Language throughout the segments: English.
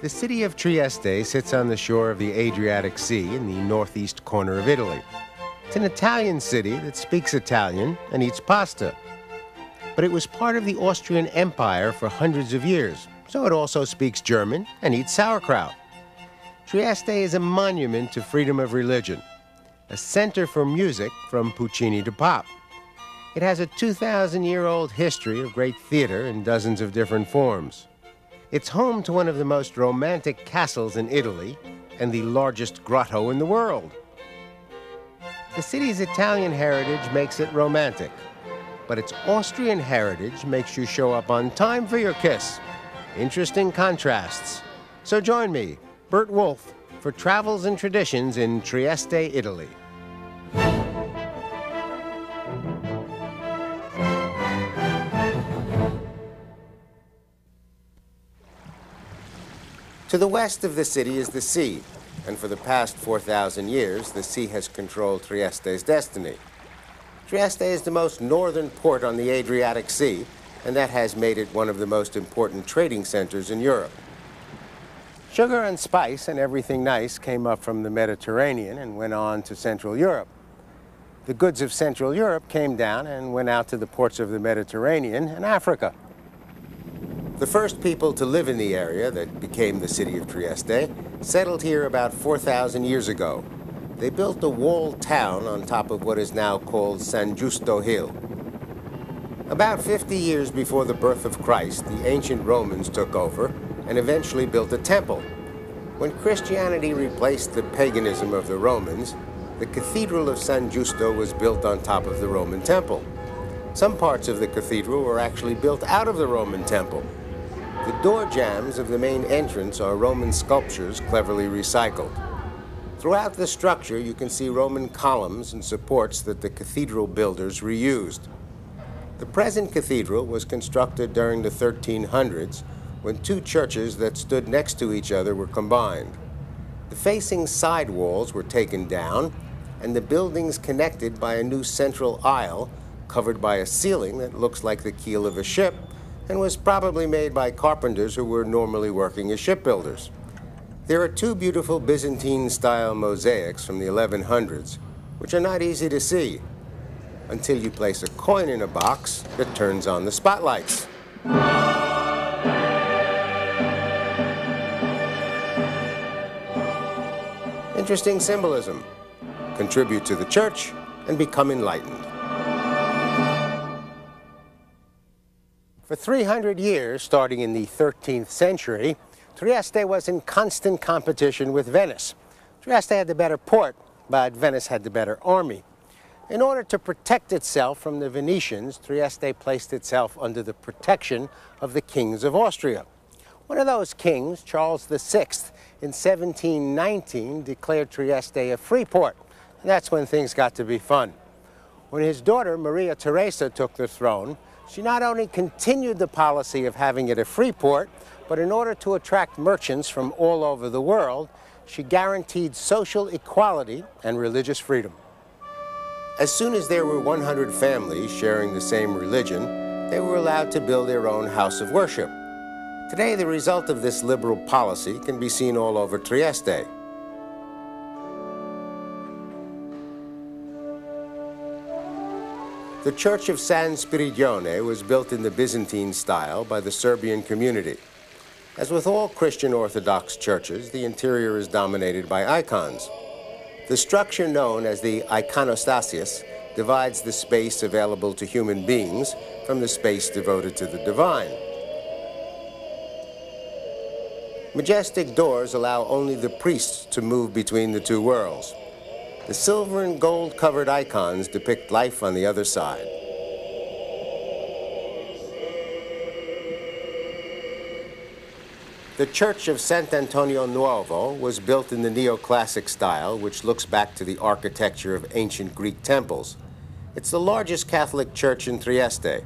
The city of Trieste sits on the shore of the Adriatic Sea in the northeast corner of Italy. It's an Italian city that speaks Italian and eats pasta. But it was part of the Austrian Empire for hundreds of years, so it also speaks German and eats sauerkraut. Trieste is a monument to freedom of religion, a center for music from Puccini to pop. It has a 2,000-year-old history of great theater in dozens of different forms. It's home to one of the most romantic castles in Italy and the largest grotto in the world. The city's Italian heritage makes it romantic, but its Austrian heritage makes you show up on time for your kiss. Interesting contrasts. So join me, BURT WOLF, for Travels and Traditions in Trieste, Italy. To the west of the city is the sea, and for the past 4,000 years, the sea has controlled Trieste's destiny. Trieste is the most northern port on the Adriatic Sea, and that has made it one of the most important trading centers in Europe. Sugar and spice and everything nice came up from the Mediterranean and went on to Central Europe. The goods of Central Europe came down and went out to the ports of the Mediterranean and Africa. The first people to live in the area that became the city of Trieste settled here about 4,000 years ago. They built a walled town on top of what is now called San Giusto Hill. About 50 years before the birth of Christ, the ancient Romans took over and eventually built a temple. When Christianity replaced the paganism of the Romans, the Cathedral of San Giusto was built on top of the Roman temple. Some parts of the cathedral were actually built out of the Roman temple. The door jambs of the main entrance are Roman sculptures cleverly recycled. Throughout the structure, you can see Roman columns and supports that the cathedral builders reused. The present cathedral was constructed during the 1300s when two churches that stood next to each other were combined. The facing side walls were taken down, and the buildings connected by a new central aisle covered by a ceiling that looks like the keel of a ship and was probably made by carpenters who were normally working as shipbuilders. There are two beautiful Byzantine-style mosaics from the 1100s, which are not easy to see until you place a coin in a box that turns on the spotlights. Interesting symbolism. Contribute to the church and become enlightened. For 300 years, starting in the 13th century, Trieste was in constant competition with Venice. Trieste had the better port, but Venice had the better army. In order to protect itself from the Venetians, Trieste placed itself under the protection of the kings of Austria. One of those kings, Charles VI, in 1719 declared Trieste a free port, and that's when things got to be fun. When his daughter, Maria Theresa, took the throne, she not only continued the policy of having it a free port, but in order to attract merchants from all over the world, she guaranteed social equality and religious freedom. As soon as there were 100 families sharing the same religion, they were allowed to build their own house of worship. Today, the result of this liberal policy can be seen all over Trieste. The Church of San Spiridione was built in the Byzantine style by the Serbian community. As with all Christian Orthodox churches, the interior is dominated by icons. The structure known as the iconostasios divides the space available to human beings from the space devoted to the divine. Majestic doors allow only the priests to move between the two worlds. The silver and gold covered icons depict life on the other side. The Church of Sant'Antonio Nuovo was built in the neoclassic style, which looks back to the architecture of ancient Greek temples. It's the largest Catholic church in Trieste.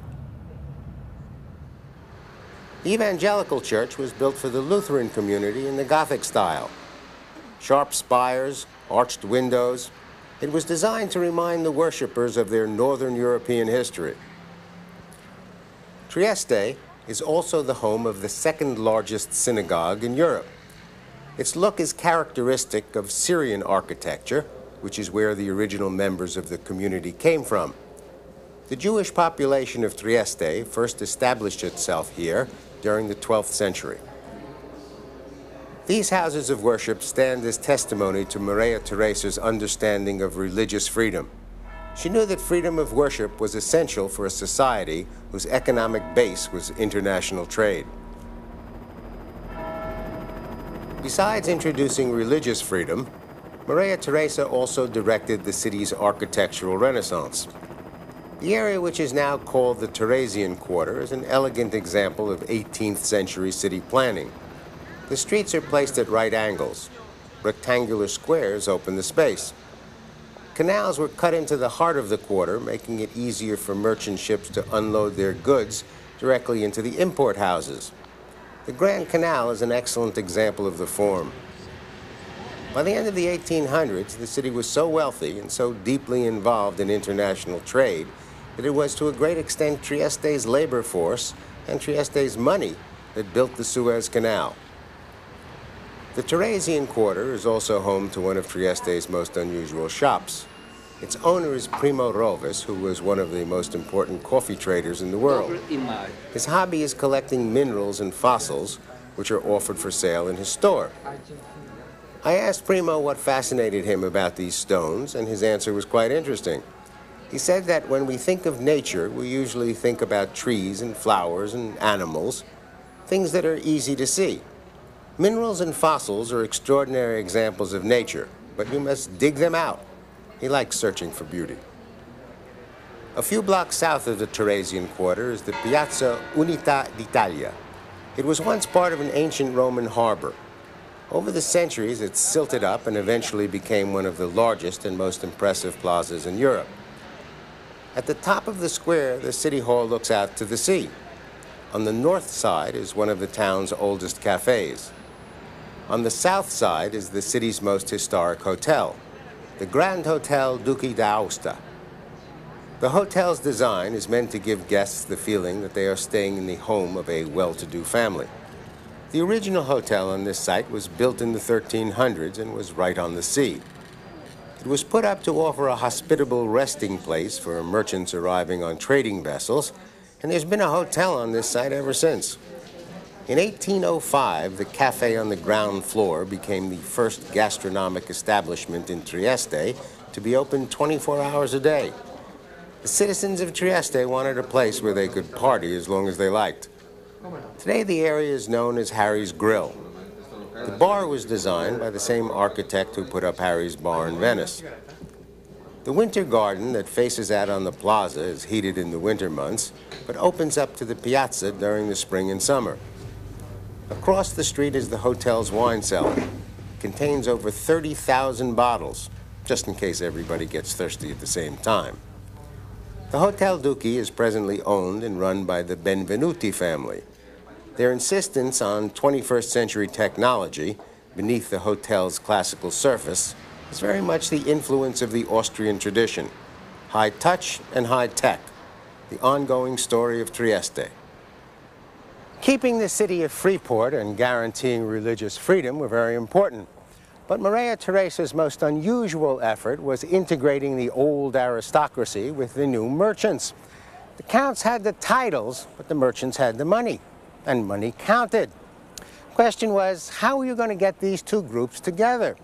The Evangelical Church was built for the Lutheran community in the Gothic style. Sharp spires, arched windows. It was designed to remind the worshippers of their Northern European history. Trieste is also the home of the second largest synagogue in Europe. Its look is characteristic of Syrian architecture, which is where the original members of the community came from. The Jewish population of Trieste first established itself here during the 12th century. These houses of worship stand as testimony to Maria Theresa's understanding of religious freedom. She knew that freedom of worship was essential for a society whose economic base was international trade. Besides introducing religious freedom, Maria Theresa also directed the city's architectural renaissance. The area which is now called the Theresian Quarter is an elegant example of 18th century city planning. The streets are placed at right angles. Rectangular squares open the space. Canals were cut into the heart of the quarter, making it easier for merchant ships to unload their goods directly into the import houses. The Grand Canal is an excellent example of the form. By the end of the 1800s, the city was so wealthy and so deeply involved in international trade that it was to a great extent Trieste's labor force and Trieste's money that built the Suez Canal. The Theresian Quarter is also home to one of Trieste's most unusual shops. Its owner is Primo Rovis, who was one of the most important coffee traders in the world. His hobby is collecting minerals and fossils, which are offered for sale in his store. I asked Primo what fascinated him about these stones, and his answer was quite interesting. He said that when we think of nature, we usually think about trees and flowers and animals, things that are easy to see. Minerals and fossils are extraordinary examples of nature, but you must dig them out. He likes searching for beauty. A few blocks south of the Theresian Quarter is the Piazza Unità d'Italia. It was once part of an ancient Roman harbor. Over the centuries, it silted up and eventually became one of the largest and most impressive plazas in Europe. At the top of the square, the city hall looks out to the sea. On the north side is one of the town's oldest cafes. On the south side is the city's most historic hotel, the Grand Hotel Duchi d'Aosta. The hotel's design is meant to give guests the feeling that they are staying in the home of a well-to-do family. The original hotel on this site was built in the 1300s and was right on the sea. It was put up to offer a hospitable resting place for merchants arriving on trading vessels, and there's been a hotel on this site ever since. In 1805, the cafe on the ground floor became the first gastronomic establishment in Trieste to be open 24 hours a day. The citizens of Trieste wanted a place where they could party as long as they liked. Today, the area is known as Harry's Grill. The bar was designed by the same architect who put up Harry's Bar in Venice. The winter garden that faces out on the plaza is heated in the winter months, but opens up to the piazza during the spring and summer. Across the street is the hotel's wine cellar. It contains over 30,000 bottles, just in case everybody gets thirsty at the same time. The Hotel Duchi is presently owned and run by the Benvenuti family. Their insistence on 21st century technology beneath the hotel's classical surface is very much the influence of the Austrian tradition. High touch and high tech, the ongoing story of Trieste. Keeping the city a free port and guaranteeing religious freedom were very important. But Maria Theresa's most unusual effort was integrating the old aristocracy with the new merchants. The counts had the titles, but the merchants had the money, and money counted. The question was, how are you going to get these two groups together?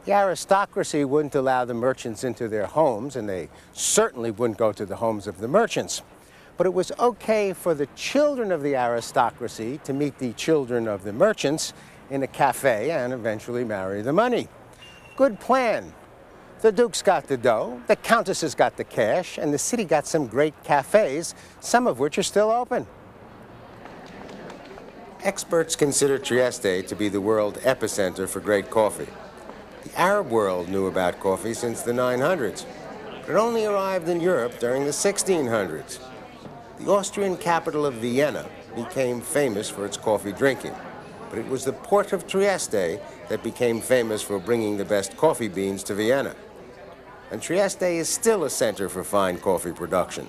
The aristocracy wouldn't allow the merchants into their homes, and they certainly wouldn't go to the homes of the merchants. But it was okay for the children of the aristocracy to meet the children of the merchants in a cafe and eventually marry the money. Good plan. The dukes got the dough, the countesses got the cash, and the city got some great cafes, some of which are still open. Experts consider Trieste to be the world epicenter for great coffee. The Arab world knew about coffee since the 900s, but it only arrived in Europe during the 1600s. The Austrian capital of Vienna became famous for its coffee drinking, but it was the port of Trieste that became famous for bringing the best coffee beans to Vienna. And Trieste is still a center for fine coffee production.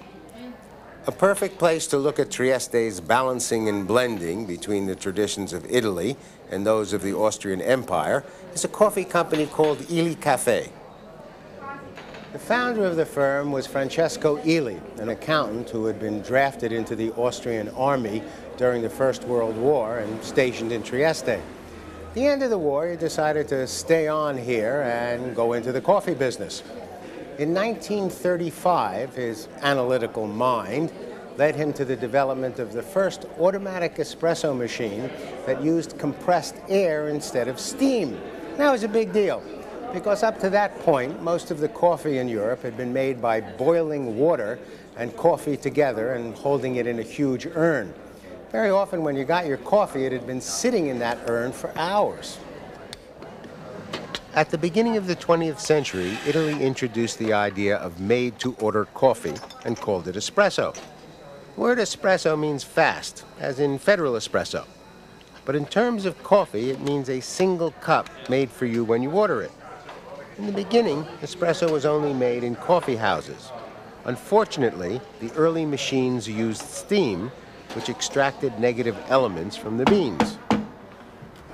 A perfect place to look at Trieste's balancing and blending between the traditions of Italy and those of the Austrian Empire is a coffee company called Illy Café. The founder of the firm was Francesco Illy, an accountant who had been drafted into the Austrian army during the First World War and stationed in Trieste. At the end of the war, he decided to stay on here and go into the coffee business. In 1935, his analytical mind led him to the development of the first automatic espresso machine that used compressed air instead of steam. That was a big deal, because up to that point, most of the coffee in Europe had been made by boiling water and coffee together and holding it in a huge urn. Very often when you got your coffee, it had been sitting in that urn for hours. At the beginning of the 20th century, Italy introduced the idea of made-to-order coffee and called it espresso. The word espresso means fast, as in Federal Espresso. But in terms of coffee, it means a single cup made for you when you order it. In the beginning, espresso was only made in coffee houses. Unfortunately, the early machines used steam, which extracted negative elements from the beans.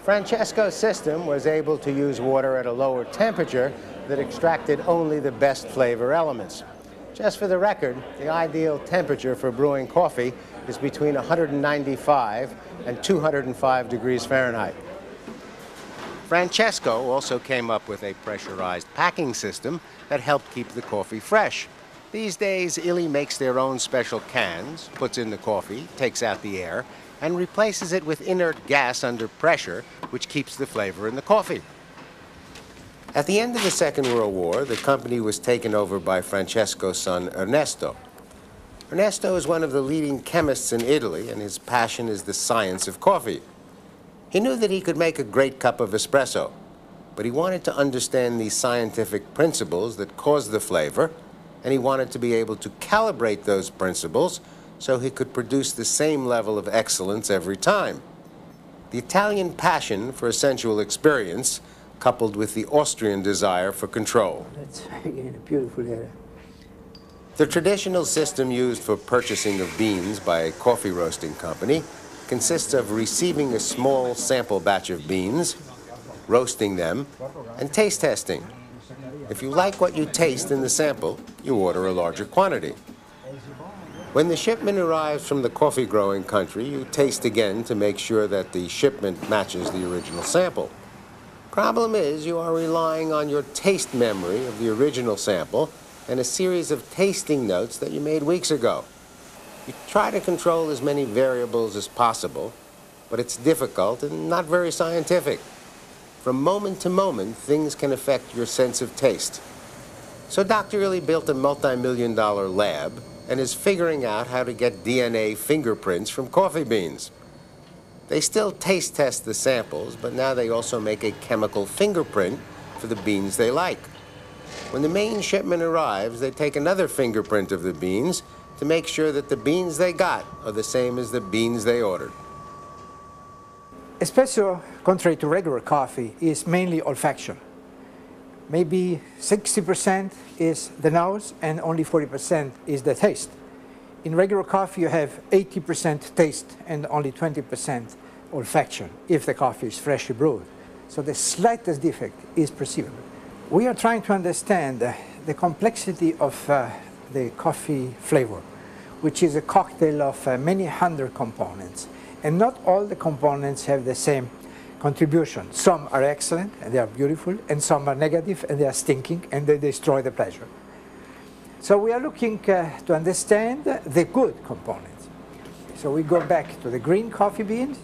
Francesco's system was able to use water at a lower temperature that extracted only the best flavor elements. Just for the record, the ideal temperature for brewing coffee is between 195 and 205 degrees Fahrenheit. Francesco also came up with a pressurized packing system that helped keep the coffee fresh. These days, Illy makes their own special cans, puts in the coffee, takes out the air, and replaces it with inert gas under pressure, which keeps the flavor in the coffee. At the end of the Second World War, the company was taken over by Francesco's son, Ernesto. Ernesto is one of the leading chemists in Italy, and his passion is the science of coffee. He knew that he could make a great cup of espresso, but he wanted to understand the scientific principles that cause the flavor, and he wanted to be able to calibrate those principles so he could produce the same level of excellence every time. The Italian passion for a sensual experience, coupled with the Austrian desire for control. That's again a beautiful area. The traditional system used for purchasing of beans by a coffee roasting company consists of receiving a small sample batch of beans, roasting them, and taste testing. If you like what you taste in the sample, you order a larger quantity. When the shipment arrives from the coffee-growing country, you taste again to make sure that the shipment matches the original sample. Problem is, you are relying on your taste memory of the original sample and a series of tasting notes that you made weeks ago. You try to control as many variables as possible, but it's difficult and not very scientific. From moment to moment, things can affect your sense of taste. So Dr. Illy built a multi-million-dollar lab and is figuring out how to get DNA fingerprints from coffee beans. They still taste test the samples, but now they also make a chemical fingerprint for the beans they like. When the main shipment arrives, they take another fingerprint of the beans to make sure that the beans they got are the same as the beans they ordered. Espresso, contrary to regular coffee, is mainly olfaction. Maybe 60% is the nose and only 40% is the taste. In regular coffee, you have 80% taste and only 20% olfaction if the coffee is freshly brewed. So the slightest defect is perceivable. We are trying to understand the complexity of the coffee flavor, which is a cocktail of many hundred components. And not all the components have the same contribution. Some are excellent and they are beautiful, and some are negative and they are stinking and they destroy the pleasure. So we are looking to understand the good components. So we go back to the green coffee beans,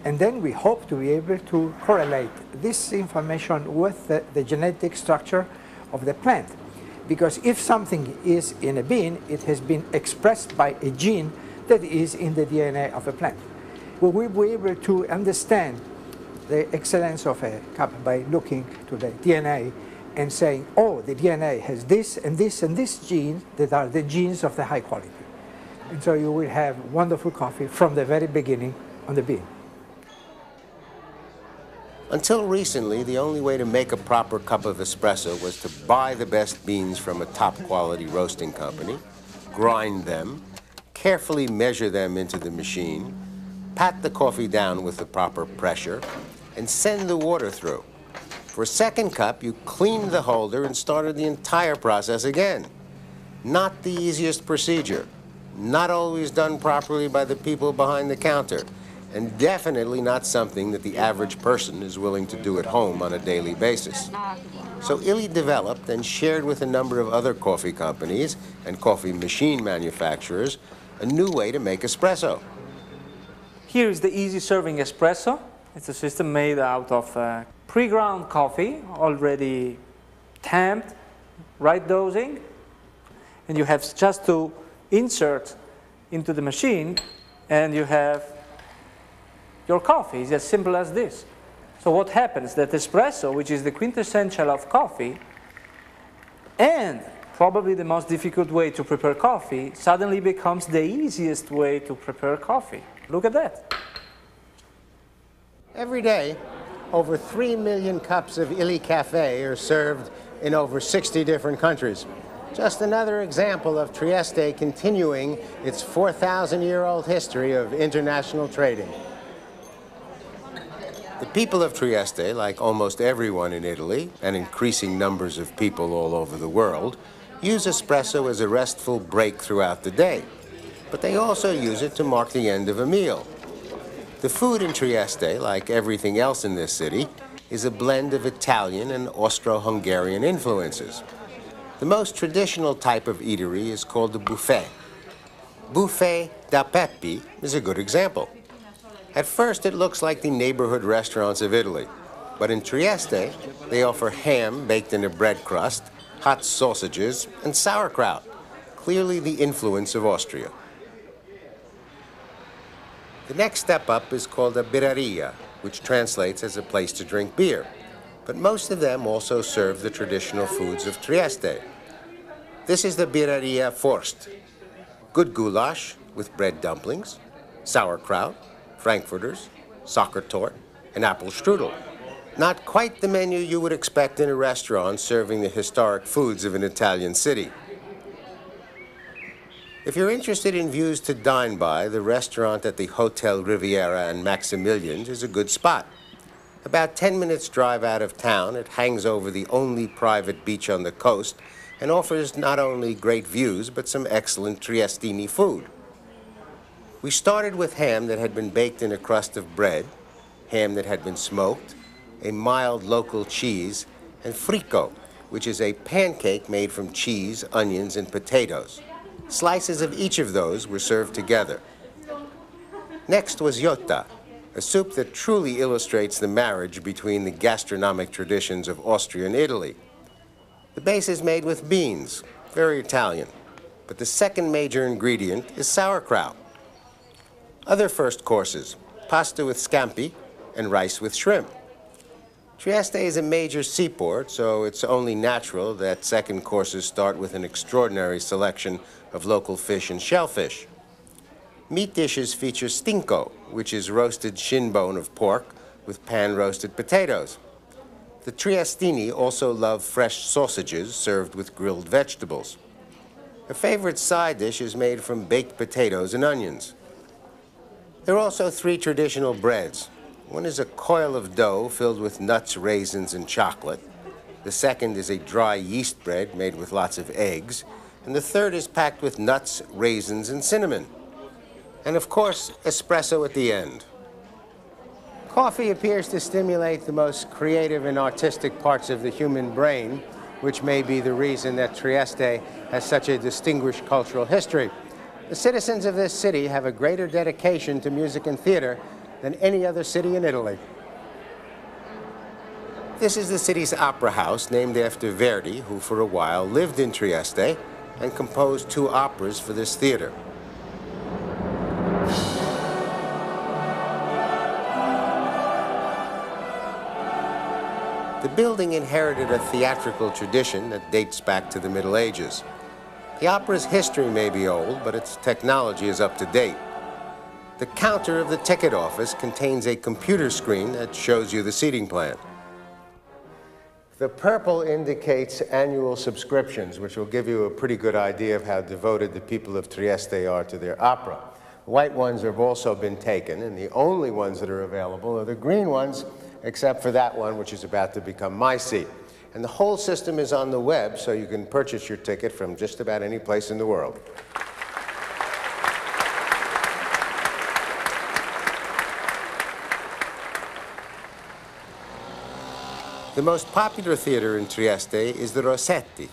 and then we hope to be able to correlate this information with the genetic structure of the plant. Because if something is in a bean, it has been expressed by a gene that is in the DNA of a plant. We will be able to understand the excellence of a cup by looking to the DNA and saying, oh, the DNA has this and this and this genes that are the genes of the high quality. And so you will have wonderful coffee from the very beginning on the bean. Until recently, the only way to make a proper cup of espresso was to buy the best beans from a top-quality roasting company, grind them, carefully measure them into the machine, pat the coffee down with the proper pressure, and send the water through. For a second cup, you cleaned the holder and started the entire process again. Not the easiest procedure, not always done properly by the people behind the counter, and definitely not something that the average person is willing to do at home on a daily basis. So Illy developed and shared with a number of other coffee companies and coffee machine manufacturers a new way to make espresso. Here is the easy serving espresso. It's a system made out of pre-ground coffee, already tamped, right dosing, and you have just to insert into the machine and you have your coffee. It's as simple as this. So what happens? That espresso, which is the quintessential of coffee, and probably the most difficult way to prepare coffee, suddenly becomes the easiest way to prepare coffee. Look at that. Every day, over 3 million cups of Illy Cafe are served in over 60 different countries. Just another example of Trieste continuing its 4,000-year-old history of international trading. The people of Trieste, like almost everyone in Italy, and increasing numbers of people all over the world, use espresso as a restful break throughout the day. But they also use it to mark the end of a meal. The food in Trieste, like everything else in this city, is a blend of Italian and Austro-Hungarian influences. The most traditional type of eatery is called the buffet. Buffet da Peppi is a good example. At first, it looks like the neighborhood restaurants of Italy. But in Trieste, they offer ham baked in a bread crust, hot sausages, and sauerkraut, clearly the influence of Austria. The next step up is called a birreria, which translates as a place to drink beer. But most of them also serve the traditional foods of Trieste. This is the birreria Forst. Good goulash with bread dumplings, sauerkraut, frankfurters, sockertorte, and apple strudel. Not quite the menu you would expect in a restaurant serving the historic foods of an Italian city. If you're interested in views to dine by, the restaurant at the Hotel Riviera and Maximilian's is a good spot. About 10 minutes drive out of town, it hangs over the only private beach on the coast and offers not only great views, but some excellent Triestini food. We started with ham that had been baked in a crust of bread, ham that had been smoked, a mild local cheese, and frico, which is a pancake made from cheese, onions, and potatoes. Slices of each of those were served together. Next was jota, a soup that truly illustrates the marriage between the gastronomic traditions of Austria and Italy. The base is made with beans, very Italian, but the second major ingredient is sauerkraut. Other first courses, pasta with scampi and rice with shrimp. Trieste is a major seaport, so it's only natural that second courses start with an extraordinary selection of local fish and shellfish. Meat dishes feature stinco, which is roasted shin bone of pork with pan-roasted potatoes. The Triestini also love fresh sausages served with grilled vegetables. A favorite side dish is made from baked potatoes and onions. There are also 3 traditional breads. One is a coil of dough filled with nuts, raisins, and chocolate. The second is a dry yeast bread made with lots of eggs. And the third is packed with nuts, raisins, and cinnamon. And of course, espresso at the end. Coffee appears to stimulate the most creative and artistic parts of the human brain, which may be the reason that Trieste has such a distinguished cultural history. The citizens of this city have a greater dedication to music and theater than any other city in Italy. This is the city's opera house, named after Verdi, who for a while lived in Trieste and composed 2 operas for this theater. The building inherited a theatrical tradition that dates back to the Middle Ages. The opera's history may be old, but its technology is up to date. The counter of the ticket office contains a computer screen that shows you the seating plan. The purple indicates annual subscriptions, which will give you a pretty good idea of how devoted the people of Trieste are to their opera. The white ones have also been taken, and the only ones that are available are the green ones, except for that one, which is about to become my seat. And the whole system is on the web, so you can purchase your ticket from just about any place in the world. The most popular theater in Trieste is the Rossetti.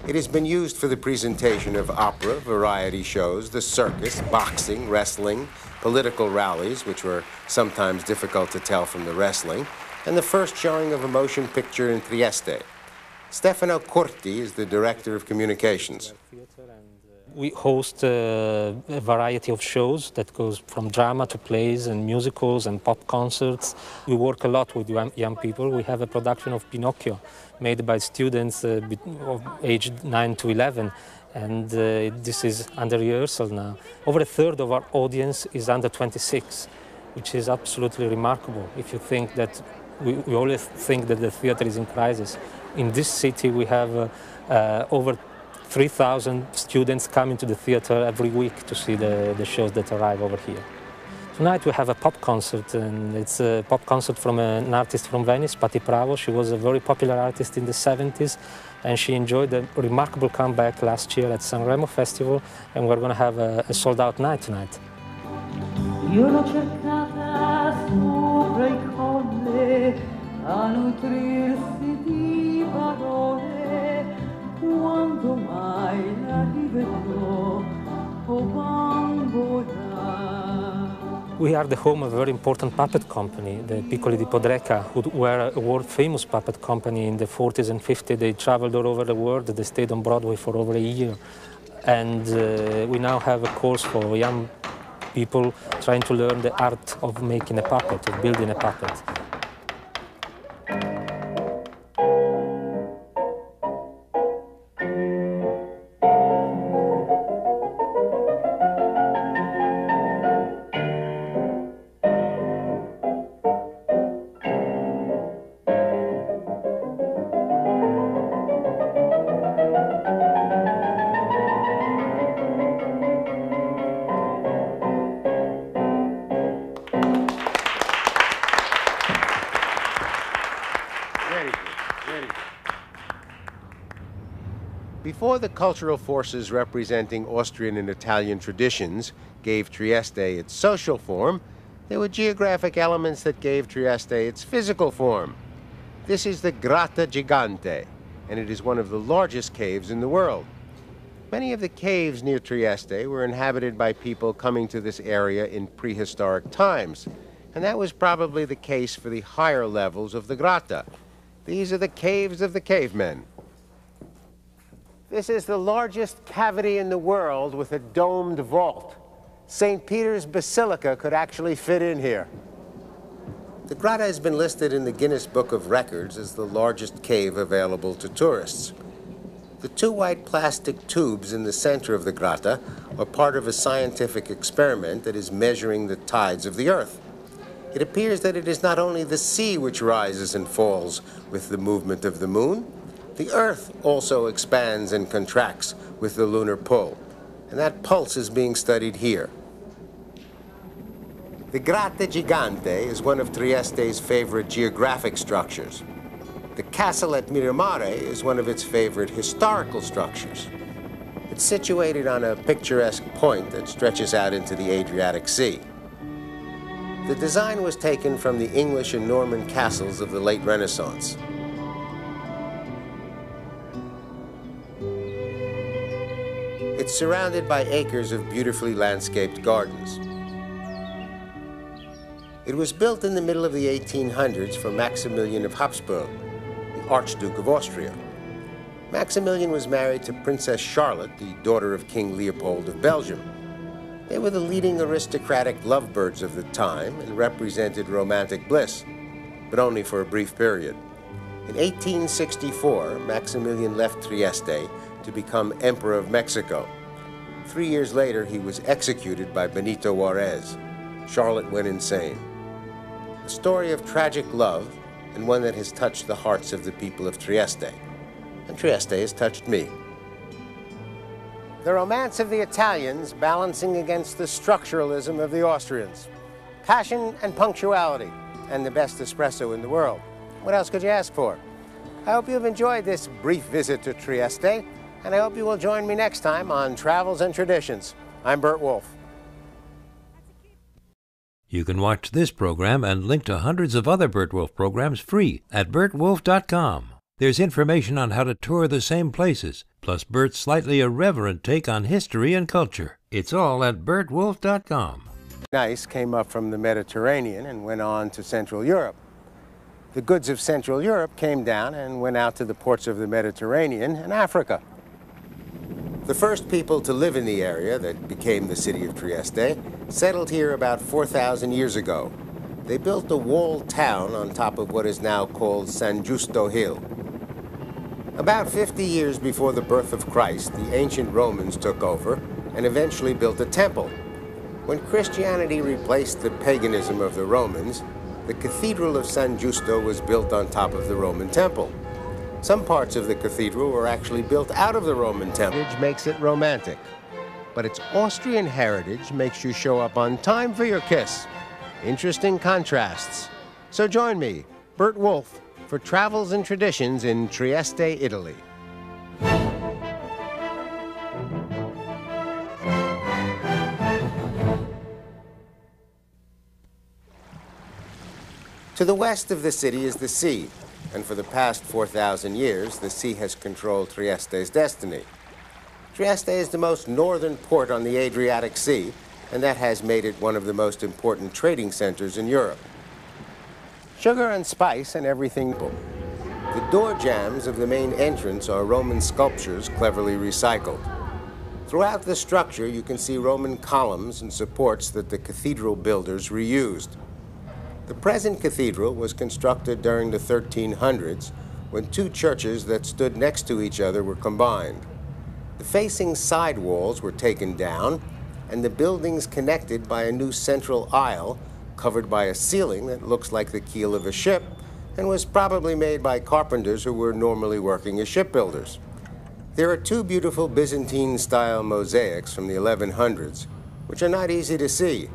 It has been used for the presentation of opera, variety shows, the circus, boxing, wrestling, political rallies, which were sometimes difficult to tell from the wrestling, and the first showing of a motion picture in Trieste. Stefano Corti is the director of communications. We host a variety of shows that goes from drama to plays and musicals and pop concerts. We work a lot with young people. We have a production of Pinocchio made by students of aged 9 to 11, and this is under rehearsal now. Over a third of our audience is under 26, which is absolutely remarkable if you think that we always think that the theater is in crisis. In this city we have over 3,000 students coming to the theater every week to see the shows that arrive over here. Tonight we have a pop concert, and it's a pop concert from an artist from Venice, Patti Pravo. She was a very popular artist in the 70s, and she enjoyed a remarkable comeback last year at Sanremo Festival, and we're going to have a sold-out night tonight. Io l'ho cercata sopra il colle a nutrirsi di parole. Quando mai la rivedrò, o bambola. We are the home of a very important puppet company, the Piccoli di Podreca, who were a world-famous puppet company in the 40s and 50s. They traveled all over the world. They stayed on Broadway for over a year. And we now have a course for young people trying to learn the art of making a puppet, of building a puppet. Before the cultural forces representing Austrian and Italian traditions gave Trieste its social form, there were geographic elements that gave Trieste its physical form. This is the Grotta Gigante, and it is one of the largest caves in the world. Many of the caves near Trieste were inhabited by people coming to this area in prehistoric times, and that was probably the case for the higher levels of the grotta. These are the caves of the cavemen. This is the largest cavity in the world with a domed vault. St. Peter's Basilica could actually fit in here. The grotta has been listed in the Guinness Book of Records as the largest cave available to tourists. The two white plastic tubes in the center of the grotta are part of a scientific experiment that is measuring the tides of the Earth. It appears that it is not only the sea which rises and falls with the movement of the moon. The Earth also expands and contracts with the lunar pull, and that pulse is being studied here. The Grotta Gigante is one of Trieste's favorite geographic structures. The castle at Miramare is one of its favorite historical structures. It's situated on a picturesque point that stretches out into the Adriatic Sea. The design was taken from the English and Norman castles of the late Renaissance. It's surrounded by acres of beautifully landscaped gardens. It was built in the middle of the 1800s for Maximilian of Habsburg, the Archduke of Austria. Maximilian was married to Princess Charlotte, the daughter of King Leopold of Belgium. They were the leading aristocratic lovebirds of the time and represented romantic bliss, but only for a brief period. In 1864, Maximilian left Trieste to become Emperor of Mexico. 3 years later, he was executed by Benito Juarez. Charlotte went insane. A story of tragic love and one that has touched the hearts of the people of Trieste. And Trieste has touched me. The romance of the Italians balancing against the structuralism of the Austrians. Passion and punctuality, and the best espresso in the world. What else could you ask for? I hope you've enjoyed this brief visit to Trieste, and I hope you will join me next time on Travels and Traditions. I'm BURT WOLF. You can watch this program and link to hundreds of other BURT WOLF programs free at burtwolf.com. There's information on how to tour the same places, plus Burt's slightly irreverent take on history and culture. It's all at burtwolf.com. Ice came up from the Mediterranean and went on to Central Europe. The goods of Central Europe came down and went out to the ports of the Mediterranean and Africa. The first people to live in the area that became the city of Trieste settled here about 4,000 years ago. They built a walled town on top of what is now called San Giusto Hill. About 50 years before the birth of Christ, the ancient Romans took over and eventually built a temple. When Christianity replaced the paganism of the Romans, the Cathedral of San Giusto was built on top of the Roman temple. Some parts of the cathedral were actually built out of the Roman temple, which makes it romantic. But its Austrian heritage makes you show up on time for your kiss. Interesting contrasts. So join me, BURT WOLF, for Travels and Traditions in Trieste, Italy. To the west of the city is the sea, and for the past 4,000 years, the sea has controlled Trieste's destiny. Trieste is the most northern port on the Adriatic Sea, and that has made it one of the most important trading centers in Europe. Sugar and spice and everything. The door jambs of the main entrance are Roman sculptures cleverly recycled. Throughout the structure, you can see Roman columns and supports that the cathedral builders reused. The present cathedral was constructed during the 1300s when two churches that stood next to each other were combined. The facing side walls were taken down and the buildings connected by a new central aisle covered by a ceiling that looks like the keel of a ship and was probably made by carpenters who were normally working as shipbuilders. There are two beautiful Byzantine-style mosaics from the 1100s, which are not easy to see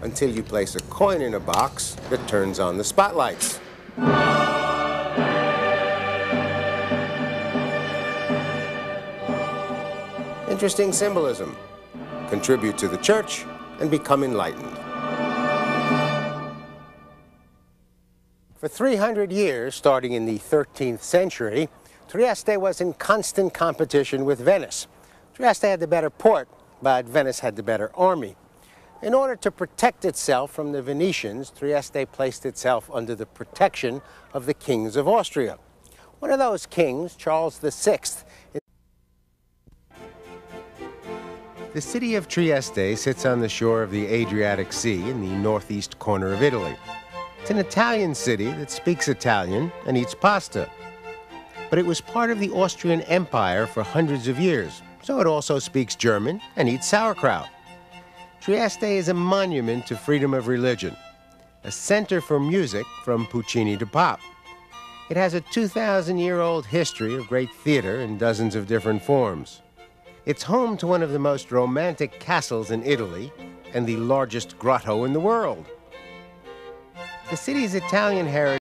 until you place a coin in a box that turns on the spotlights. Interesting symbolism. Contribute to the church and become enlightened. For 300 years, starting in the 13th century, Trieste was in constant competition with Venice. Trieste had the better port, but Venice had the better army. In order to protect itself from the Venetians, Trieste placed itself under the protection of the kings of Austria. One of those kings, Charles VI. The city of Trieste sits on the shore of the Adriatic Sea in the northeast corner of Italy. It's an Italian city that speaks Italian and eats pasta. But it was part of the Austrian Empire for hundreds of years, so it also speaks German and eats sauerkraut. Trieste is a monument to freedom of religion, a center for music from Puccini to pop. It has a 2,000-year-old history of great theater in dozens of different forms. It's home to one of the most romantic castles in Italy and the largest grotto in the world. The city's Italian heritage